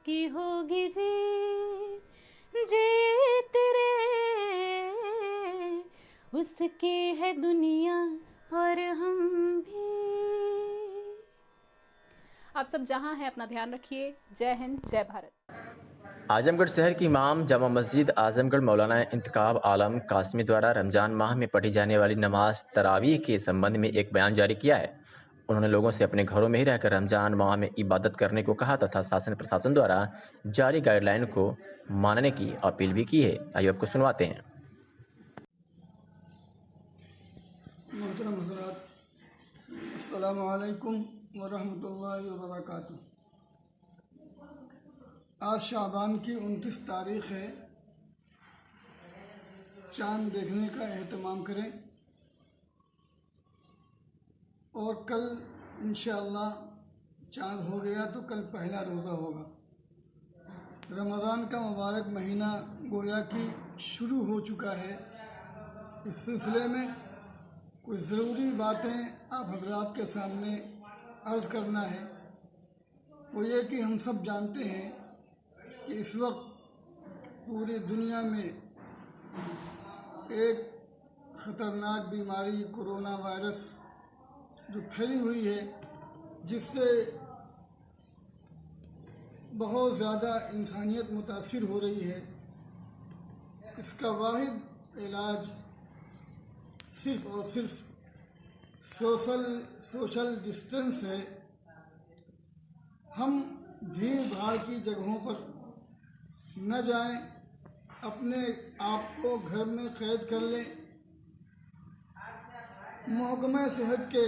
S16: की होगी जीत रे, उसकी है दुनिया और हम भी। आप सब जहां हैं अपना ध्यान रखिए। जय हिंद, जय भारत।
S2: आजमगढ़ शहर की इमाम जामा मस्जिद आजमगढ़ मौलाना इंतखाब आलम कासमी द्वारा रमजान माह में पढ़ी जाने वाली नमाज तरावीह के संबंध में एक बयान जारी किया है। उन्होंने लोगों से अपने घरों में ही रहकर रमजान माह में इबादत करने को कहा तथा शासन प्रशासन द्वारा जारी गाइडलाइन को मानने की अपील भी की है। आइए आपको सुनवाते हैं।
S17: मोहतरम हज़रात, अस्सलामु अलैकुम व रहमतुल्लाहि व बरकातुहू। आज शाबान की 29 तारीख़ है। चाँद देखने का एहतमाम करें और कल इंशाअल्लाह चाँद हो गया तो कल पहला रोज़ा होगा। रमज़ान का मुबारक महीना गोया कि शुरू हो चुका है। इस सिलसिले में कुछ ज़रूरी बातें आप हज़रात के सामने अर्ज़ करना है। वो ये कि हम सब जानते हैं कि इस वक्त पूरी दुनिया में एक ख़तरनाक बीमारी कोरोना वायरस जो फैली हुई है, जिससे बहुत ज़्यादा इंसानियत मुतासिर हो रही है। इसका वाहिद इलाज सिर्फ़ और सिर्फ सोशल डिस्टेंस है। हम भीड़ भाड़ की जगहों पर न जाएं, अपने आप को घर में कैद कर लें। महकमा सेहत के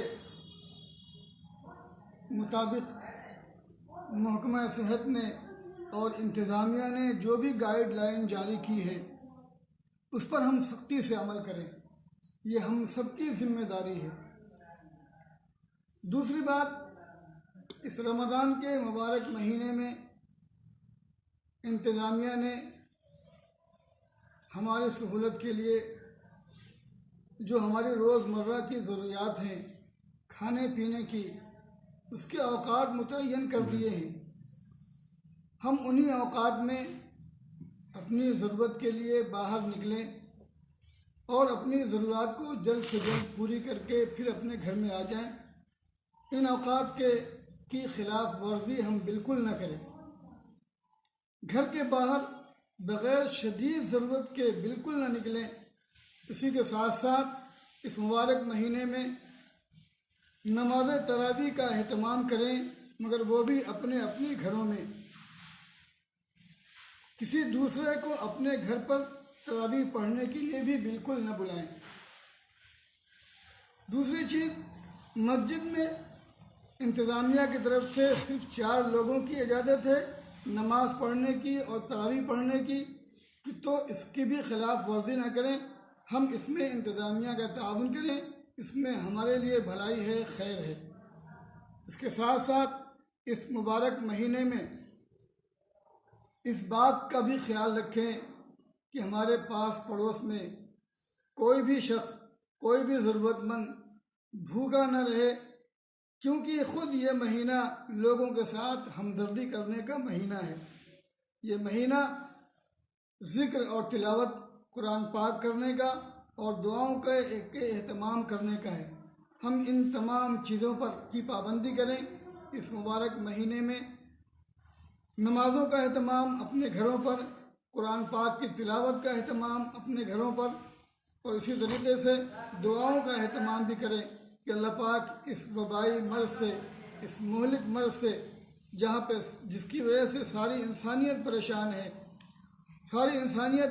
S17: मुताबिक महकमा सेहत ने और इंतज़ामिया ने जो भी गाइडलाइन जारी की है उस पर हम सख्ती से अमल करें। ये हम सबकी जिम्मेदारी है। दूसरी बात, इस रमज़ान के मुबारक महीने में इंतज़ामिया ने हमारी सहूलत के लिए जो हमारी रोज़मर्रा की ज़रूरियात हैं खाने पीने की, उसके औकात मुतय्यन कर दिए हैं। हम उन्हीं औकात में अपनी ज़रूरत के लिए बाहर निकलें और अपनी ज़रूरत को जल्द से जल्द पूरी करके फिर अपने घर में आ जाएं। इन औकात की खिलाफ वर्जी हम बिल्कुल न करें। घर के बाहर बग़ैर शदीद ज़रूरत के बिल्कुल न निकलें। इसी के साथ साथ इस मुबारक महीने में नमाज तरावी का एहतमाम करें, मगर वो भी अपने अपने घरों में। किसी दूसरे को अपने घर पर तरावी पढ़ने के लिए भी बिल्कुल न बुलाएं। दूसरी चीज़, मस्जिद में इंतज़ामिया की तरफ से सिर्फ 4 लोगों की इजाज़त है नमाज पढ़ने की और तरावी पढ़ने की, तो इसकी भी खिलाफ वर्जी ना करें। हम इसमें इंतज़ामिया का ताउन करें, इसमें हमारे लिए भलाई है, खैर है। इसके साथ साथ इस मुबारक महीने में इस बात का भी ख्याल रखें कि हमारे पास पड़ोस में कोई भी शख्स, कोई भी ज़रूरतमंद भूखा न रहे, क्योंकि ख़ुद ये महीना लोगों के साथ हमदर्दी करने का महीना है। ये महीना ज़िक्र और तिलावत कुरान पाक करने का और दुआओं के एहतमाम करने का है। हम इन तमाम चीज़ों पर की पाबंदी करें। इस मुबारक महीने में नमाज़ों का एहतमाम अपने घरों पर, कुरान पाक की तिलावत का एहतमाम अपने घरों पर, और इसी तरीके से दुआओं का एहतमाम भी करें कि अल्लाह पाक इस वबाई मर्ज़ से, इस मुहलिक मर्ज़ से, जहाँ पे जिसकी वजह से सारी इंसानियत परेशान है, सारी इंसानियत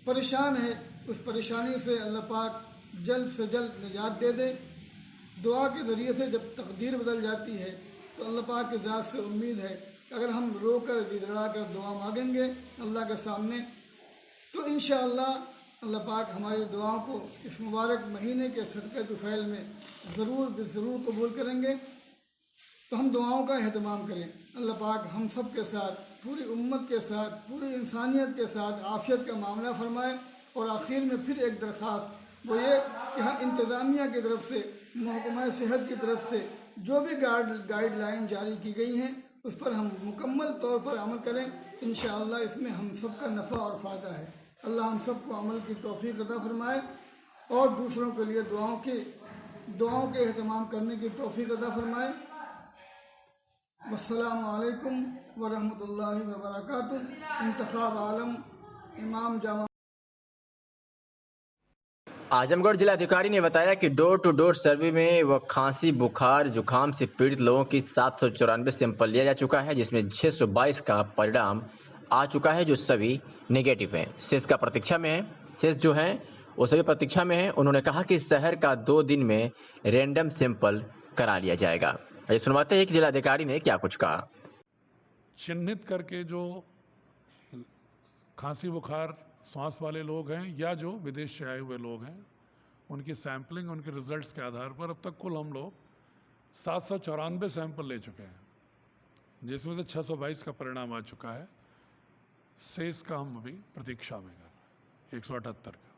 S17: परेशान है, उस परेशानी से अल्लाह पाक जल्द से जल्द निजात दे दे। दुआ के ज़रिए से जब तकदीर बदल जाती है तो अल्लाह पाक की ज़ात से उम्मीद है कि अगर हम रोकर गिड़गड़ा कर दुआ मांगेंगे अल्लाह के सामने, तो इंशाअल्लाह अल्लाह पाक हमारी दुआओं को इस मुबारक महीने के सदक़े तुफ़ैल में ज़रूर कबूल करेंगे। तो हम दुआओं का एहतमाम करें। अल्लाह पाक हम सब के साथ, पूरी उम्मत के साथ, पूरी इंसानियत के साथ आफ़ियत का मामला फरमाए। और आखिर में फिर एक दरख्वास्त वो ये कि हाँ, इंतज़ामिया की तरफ से, महकमा सेहत की तरफ से जो भी गाइडलाइन जारी की गई हैं उस पर हम मुकम्मल तौर पर अमल करें। इंशाअल्लाह इसमें हम सब का नफ़ा और फ़ायदा है। अल्लाह हम सब को अमल की तौफ़ीक़ अता फ़रमाए और दूसरों के लिए दुआओं के एहतमाम करने की तौफ़ीक़ अता फ़रमाए। वस्सलामु अलैकुम व रहमतुल्लाहि व बरकातुहू। इंतख़ाब आलम इमाम जामा
S2: आजमगढ़ जिलाधिकारी ने बताया कि डोर टू डोर सर्वे में वह खांसी बुखार जुकाम से पीड़ित लोगों की 794 सैंपल लिया जा चुका है, जिसमें 622 का परिणाम आ चुका है, जो सभी नेगेटिव हैं। शेष का प्रतीक्षा में है। शेष जो हैं वो सभी प्रतीक्षा में है। उन्होंने कहा कि शहर का 2 दिन में रैंडम सैंपल करा लिया जाएगा। ये सुनवाते हैं कि जिलाधिकारी ने क्या कुछ कहा।
S6: चिन्हित करके जो खांसी बुखार सांस वाले लोग हैं या जो विदेश से आए हुए लोग हैं, उनकी सैंपलिंग, उनके रिजल्ट्स के आधार पर अब तक कुल हम लोग 794 सैंपल ले चुके हैं, जिसमें से 622 का परिणाम आ चुका है। शेष का हम अभी प्रतीक्षा में कर 178 का।